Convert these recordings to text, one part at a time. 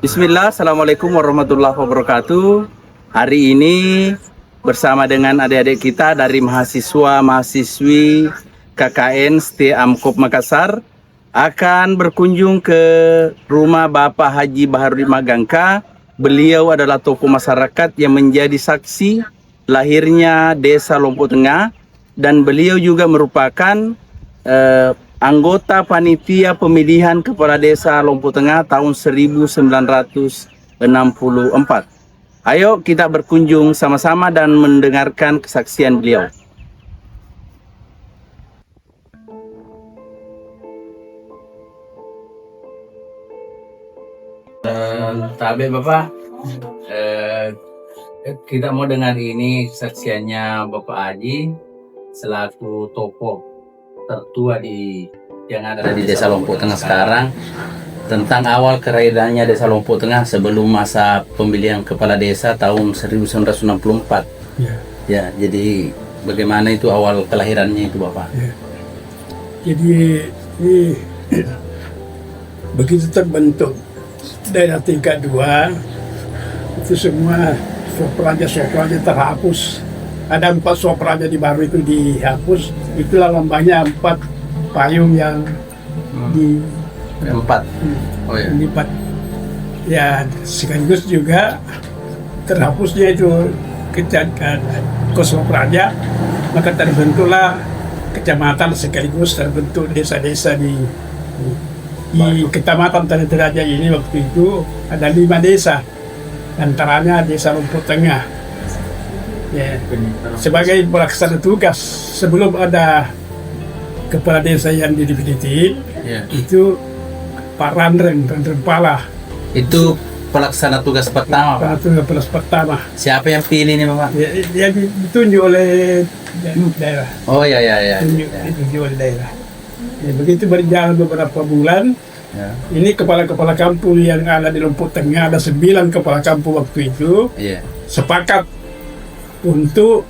Bismillah, Assalamualaikum warahmatullahi wabarakatuh. Hari ini bersama dengan adik-adik kita dari mahasiswa-mahasiswi KKN ST Amkop Makassar akan berkunjung ke rumah Bapak Haji Baharudin Magangka. Beliau adalah tokoh masyarakat yang menjadi saksi lahirnya Desa Lompok Tengah dan beliau juga merupakan anggota panitia pemilihan kepala desa Lompok Tengah tahun 1964. Ayo kita berkunjung sama-sama dan mendengarkan kesaksian beliau. Tabe Bapak, kita mau dengar ini kesaksiannya Bapak Haji selaku tokoh tertua yang ada di Desa Lompok Tengah sekarang tentang awal kelahirannya Desa Lompok Tengah sebelum masa pemilihan kepala desa tahun 1964. Ya, jadi bagaimana itu awal kelahirannya itu Bapak? Ya. Jadi begitu terbentuk daerah tingkat 2 itu semua sopraja terhapus. Ada 4 sopraja di baru itu dihapus. Itulah lambangnya 4 payung yang di 4. Oh ya. Lipat. Ya, sekaligus juga terhapusnya itu Kosopraja, maka terbentuklah kecamatan sekaligus terbentuk desa-desa di kecamatan Tanah Teraja ini. Waktu itu ada 5 desa, antaranya Desa Lompok Tengah. Ya, sebagai pelaksana tugas sebelum ada kepala desa yang definitif, itu Pak Randren Pala. Itu pelaksana tugas pertama, Pak. Tugas pertama. Siapa yang pilih ini, Bapak? Dia ditunjuk oleh daerah. Oh ya. Ditunjuk oleh daerah. Ya, begitu berjalan beberapa bulan, ini kepala-kepala kampung yang ada di Lompok Tengah, ada 9 kepala kampung waktu itu, sepakat untuk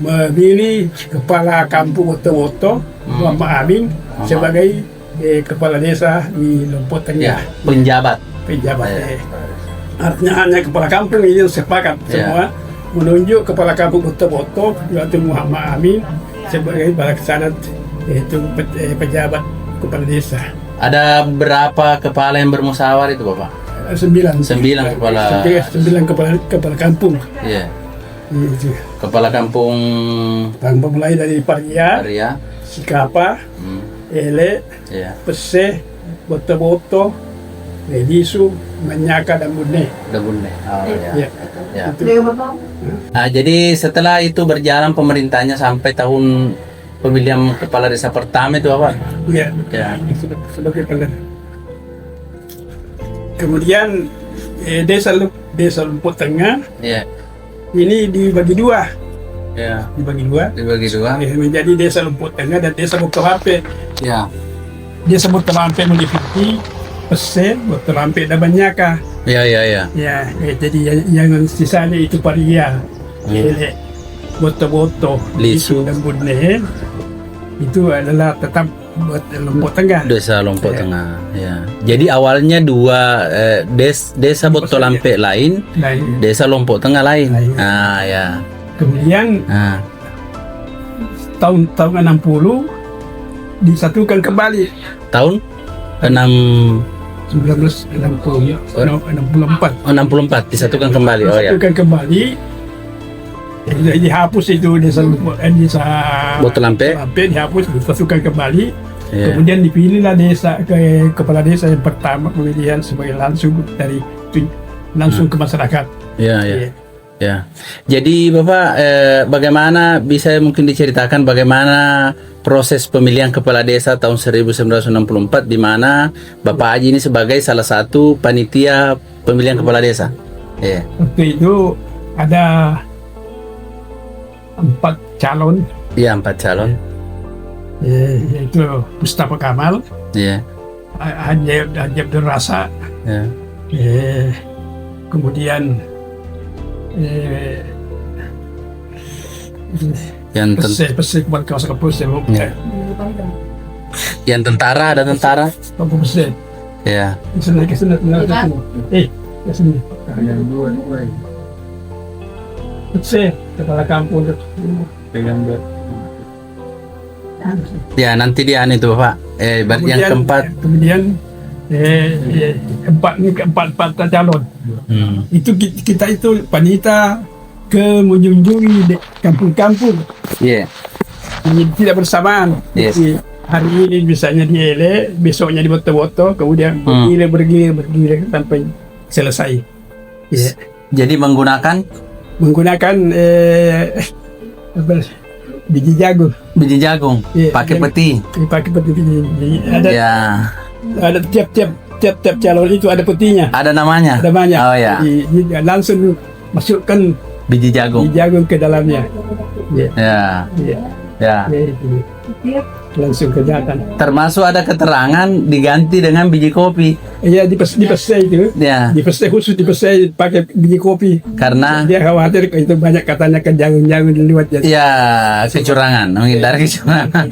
memilih kepala kampung Woto-Woto, Muhammad Amin, sebagai kepala desa di Lompok Tengah. Penjabat. Artinya hanya kepala kampung ini sepakat semua menunjuk kepala kampung Woto-Woto, yaitu Muhammad Amin, sebagai pelaksana yaitu pejabat kepala desa. Ada berapa kepala yang bermusyawarah itu, Bapak? 9 kepala. 9 kepala kampung. Iya. Itu. Kepala kampung Mulai dari Paria, Sikapa, Ele, Pese, Boto-Boto, Medisu, Manyaka, dan Bune. Oh, ya. Nah, jadi setelah itu berjalan pemerintahnya sampai tahun pemilihan kepala desa pertama itu apa? Ya. Sebagai kepala. Kemudian desa Lompok Tengah. Ini dibagi 2. Dibagi dua. Menjadi Desa Lompok Tengah dan Desa Botolampe. Desa Botolampe meliputi Pese, Botolampe, dan Banyaka. Jadi yang sisanya itu Paria, Ele, Boto-Boto, Lisu, dan Bune. Itu adalah tetap buat Lompok Tengah. Desa Lompok Tengah. Jadi awalnya 2 desa Botolampe lain, Desa Lompok Tengah lain. Kemudian tahun 60 disatukan kembali. Tahun 1964 disatukan kembali. Disatukan kembali. Dihapus itu desa Botolampe, dihapus, disatukan kembali. Kemudian dipilihlah kepala desa yang pertama pemilihan sebagai langsung ke masyarakat. Jadi Bapak, bagaimana bisa mungkin diceritakan bagaimana proses pemilihan kepala desa tahun 1964 di mana Bapak Haji ini sebagai salah satu panitia pemilihan kepala desa? Waktu itu ada 4 calon. 4 calon. Yaitu Mustafa Kamal, Haji Abdul Rasa, kemudian yang yang tentara, ada tentara. Ya. Ke sana. Ke sini. Saya kepala kampung. Ya, nanti dia itu Bapak. Yang keempat. Kemudian keempat calon. Itu kita itu panitia ke mengunjungi kampung-kampung. Iya. Tidak bersamaan. Yes. Jadi, hari ini misalnya di Ele, besoknya di Boto-Boto, kemudian bergilir sampai selesai. Yeah. Jadi menggunakan biji jagung. Biji jagung, Yeah, pakai peti. Pakai peti. Jadi ada tiap calon itu ada petinya. Ada namanya. Ada banyak. Oh ya. Jadi, langsung masukkan Biji jagung. ke dalamnya. Ya. Itu. Langsung kelihatan. Termasuk ada keterangan diganti dengan biji kopi. Iya, di pesai itu. Ya. Di pesai khusus pakai biji kopi. Karena Dia khawatir itu banyak katanya jagung-jagung di luar. ya kecurangan, menghindari kecurangan.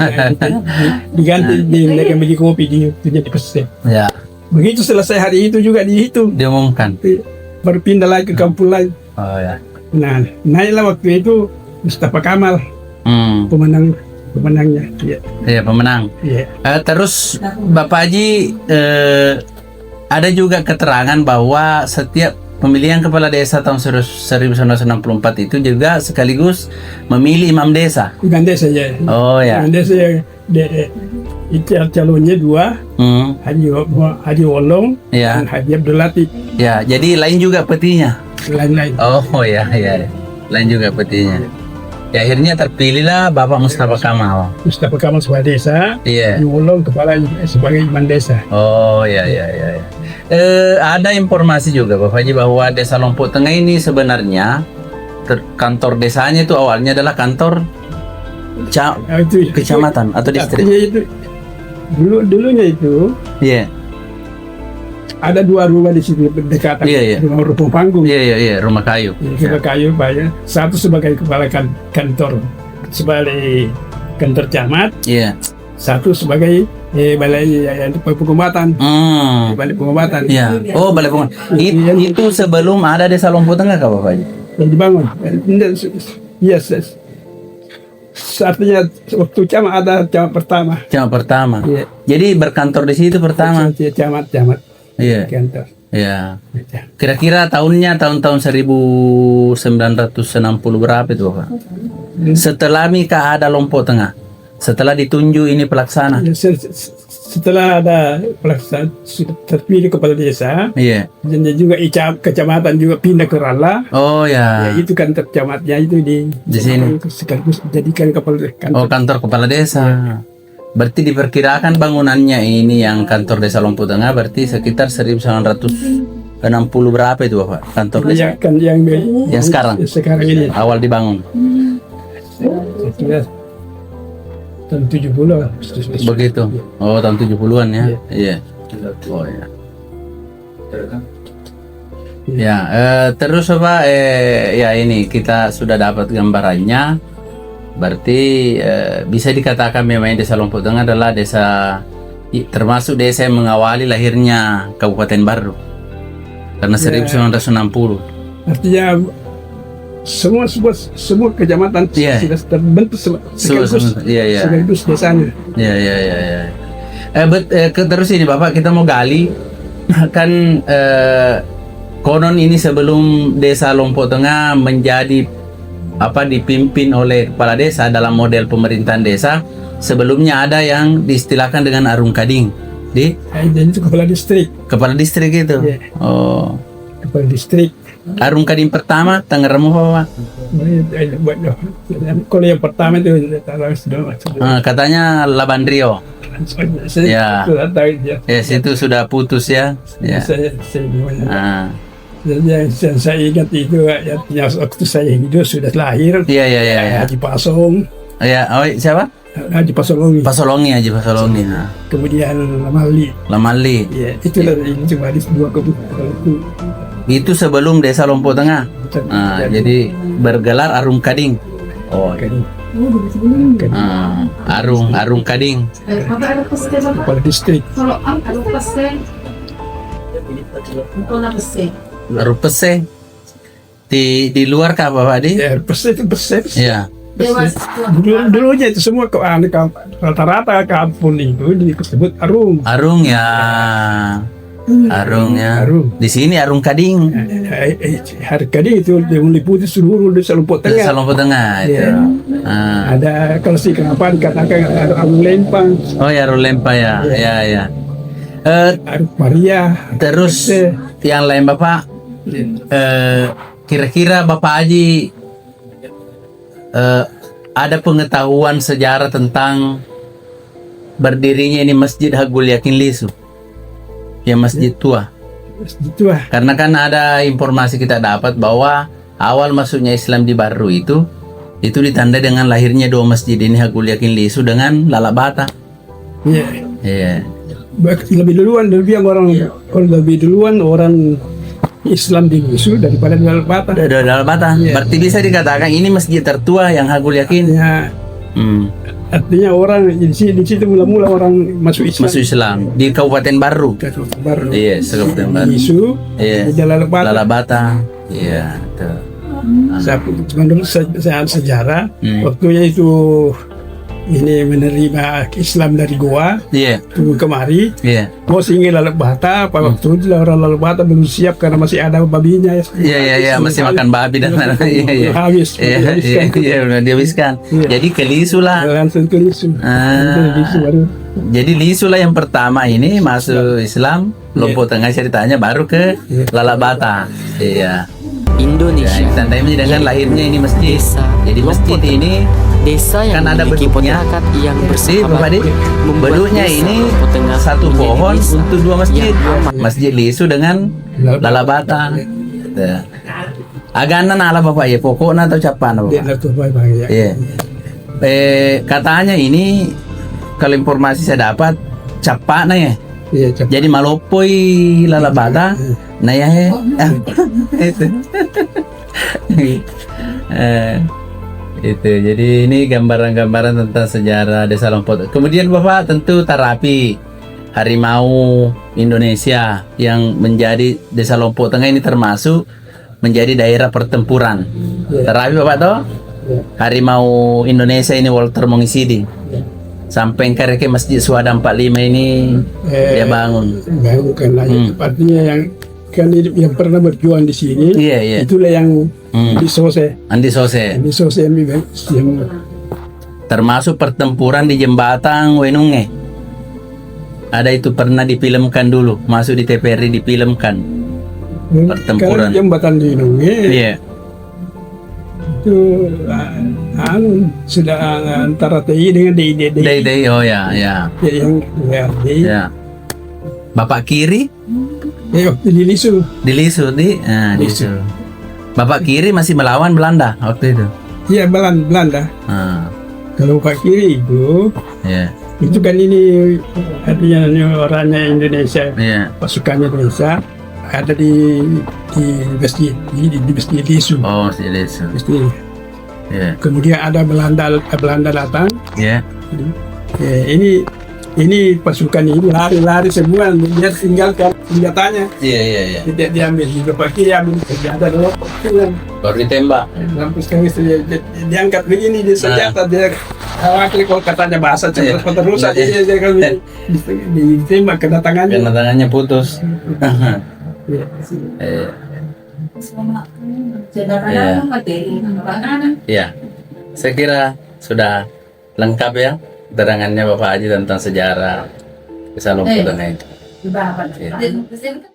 Diganti dengan biji kopi di pesai. Ya. Begitu selesai hari itu juga dihitung. Diumumkan. Baru pindah lagi ke kampung lain. Oh ya. Nah, naiklah waktu itu Mustafa Kamal pemenangnya. Iya, pemenang. Iya. Terus Bapak Haji ada juga keterangan bahwa setiap pemilihan kepala desa tahun 1964 itu juga sekaligus memilih imam desa. Imam desa ya. Oh ya. Imam desa itu calonnya dua, Haji Wolong Ya. dan Haji Abdul Latif. Ya, jadi lain juga petinya. Lain-lain. Oh ya. Lain juga petinya. Ya, akhirnya terpilihlah Bapak Mustafa Kamal. Mustafa Kamal sebagai desa, Iya. Haji Wolong kepala sebagai imam desa. Oh ya. Ada informasi juga Bapak Haji bahwa Desa Lompok Tengah ini sebenarnya kantor desanya itu awalnya adalah kantor kecamatan atau distrik. Artinya itu dulunya itu Iya. ada dua rumah di situ berdekatan. Iya. Rumah panggung. Iya, rumah kayu. Rumah kayu banyak. Satu sebagai kepala kantor sebagai kantor camat. Iya. Satu sebagai balai pengobatan. Balai pengobatan. Iya. Oh, balai pengobatan. Itu sebelum ada Desa Lompok Tengah kah Bapak Haji? Yang dibangun. Iya. Artinya waktu camat ada camat pertama. Camat pertama. Iya. Jadi berkantor di situ pertama. Camat. Iya. Kantor. Iya. Kira-kira tahunnya tahun-tahun 1960 berapa itu Bapak? Setelah Mika ada Lompok Tengah. Setelah ditunjuk ini pelaksana. Setelah ada pelaksana terpilih kepala desa, Iya. dan juga kecamatan juga pindah ke Rala. Oh Ya, ya. itu kantor camatnya itu di sini. sekaligus jadikan kepala kantor. Oh, kantor kepala desa. Berarti diperkirakan bangunannya ini yang kantor Desa Lompok Tengah berarti sekitar 1960 berapa itu Bapak? Kantor desa yang sekarang ini. awal dibangun. Sudah tahun 70. Begitu. Oh, tahun 70-an ya. Iya. Oh ya. Ya, terus Bapak ya ini kita sudah dapat gambarannya. Berarti bisa dikatakan memang Desa Lompok Tengah adalah desa termasuk desa yang mengawali lahirnya Kabupaten Baru. Karena 1960. Artinya semua kecamatan sudah terbentuk sekaligus desanya. Iya. Terus ini Bapak kita mau gali kan konon ini sebelum Desa Lompok Tengah menjadi dipimpin oleh kepala desa dalam model pemerintahan desa, sebelumnya ada yang diistilahkan dengan Arung Kading Dan itu kepala distrik. Kepala distrik itu. Yeah. Oh. Kepala distrik. Arung Kading pertama Tangeremu Pak. Kalau yang pertama itu katanya Labandrio. Ya. Situ sudah putus ya. Ya. Yang saya ingat itu yang waktu saya hidup sudah lahir. Iya. Haji Pasong. Ya, siapa? Haji Pasolongi. Haji Pasolongi. Nah. Kemudian Lamali. Ya, itulah ini cuma di dua kebutuhan. Itu sebelum Desa Lompok Tengah. Jadi bergelar Arung Kading. Oh, Kading. Arung Kading. Kepala distrik. Rupese. Di luar kah Bapak Adi? Ya, persen itu persen. Iya. Dulunya itu semua rata-rata kampung itu disebut Arung. Arung ya. Arung ya. Arung. Di sini Arung Kading. Harga dia itu yang meliputi seluruh desa Lombok Tengah. Desa Lombok Tengah itu. Iya. Ada kalau sih kenapa dikatakan ada Arung Lempang, Oh ya, Arung Lempa ya. Ya ya. Arung Maria. Terus yang lain Bapak, kira-kira Bapak Haji ada pengetahuan sejarah tentang berdirinya ini Masjid Hagul Yakin Lisu, ya masjid tua. Itu lah. Karena kan ada informasi kita dapat bahwa awal masuknya Islam di Baru itu ditandai dengan lahirnya dua masjid ini, Hagul Yakin Lisu dengan Lalabata. Iya. Iya. Lebih duluan orang Islam di Lisu daripada di Lalabata. Lalabata. Iya. Berarti bisa dikatakan ini masjid tertua yang Hagul Yakin. Ya, artinya orang di situ mula-mula orang masuk Islam. Masuk Islam di Kabupaten Baru. Baru. Iya, Kabupaten Baru. Lisu, Iya. di Lalabata. Lalabata. Iya, betul. Menurut sejarah, waktunya itu ini menerima Islam dari Goa, Iya. turun kemari, Iya. mau singgah Lalabata, pada waktu itu orang Lalabata belum siap karena masih ada babinya. Iya, masih makan babi dan iya. Habis. Iya, dihabiskan. Iya. Jadi ke Lisu lah. Langsung ke Lisu. Lisu baru. Jadi Lisu lah yang pertama ini masuk Islam, Lombok Tengah ceritanya, baru ke Lalabata. Iya. Indonesia. Ya, tandanya dengan lahirnya ini masjid. Jadi masjid ini Desa yang kan ada memiliki bentuknya. potakat yang Bapak bersahabat Adi, membuat bentuknya desa ini Lombok Tengah satu menjadi pohon desa untuk dua masjid. yang aman. Masjid Lisu dengan Lalabata. Gitu. Aganan ala Bapak ya, pokoknya atau capan Dia Bapak? tuh baik ya. Iya. Katanya ini kalau informasi saya dapat capana ya. Iya, cepat. Jadi malopoi Lalabata. Nah ya itu. Itu. Jadi ini gambaran-gambaran tentang sejarah Desa Lompok. Kemudian Bapak tentu Tarapi, harimau Indonesia yang menjadi Desa Lompok Tengah ini termasuk menjadi daerah pertempuran. Tarapi Bapak toh? Harimau Indonesia ini Walter Mongisidi. Sampai ke Masjid Suada 45 ini dia bangun. Bukan lagi. Artinya yang pernah berjuang di sini. Iya. Itulah yang di Sose. Andi Sose. Di Sose yang Termasuk pertempuran di jembatan Wenunge. Ada itu pernah difilmkan dulu, masuk di TVRI difilmkan. Pertempuran. Kalau jembatan di Nunge Iya. itu sudah antara TI dengan DID. Oh ya. Yang DI. Ya. Bapak kiri Waktu di Lisu. di Lisu di Lisu. Bapak kiri masih melawan Belanda waktu itu. Iya, Belanda. Kalau Pak kiri Iya. itu kan ini artinya ini orangnya Indonesia, Iya. pasukannya Indonesia ada di masjid Lisu. Oh, si Lisu. Masjid. Iya. Kemudian ada Belanda datang. Iya. Ini pasukan ini lari semua, dia tinggalkan senjatanya, Iya. tidak diambil. Juga Pak kiri ambil senjata dulu, Baru ditembak. lampu setengah diangkat begini dia senjata dia wakil kalau katanya bahasa Iya. terus aja dia kan ditembak kedatangannya. Karena tangannya putus. Iya. Iya. Saya kira sudah lengkap ya keterangannya Bapak Haji tentang sejarah Desa Lompok Tengah itu. Iya.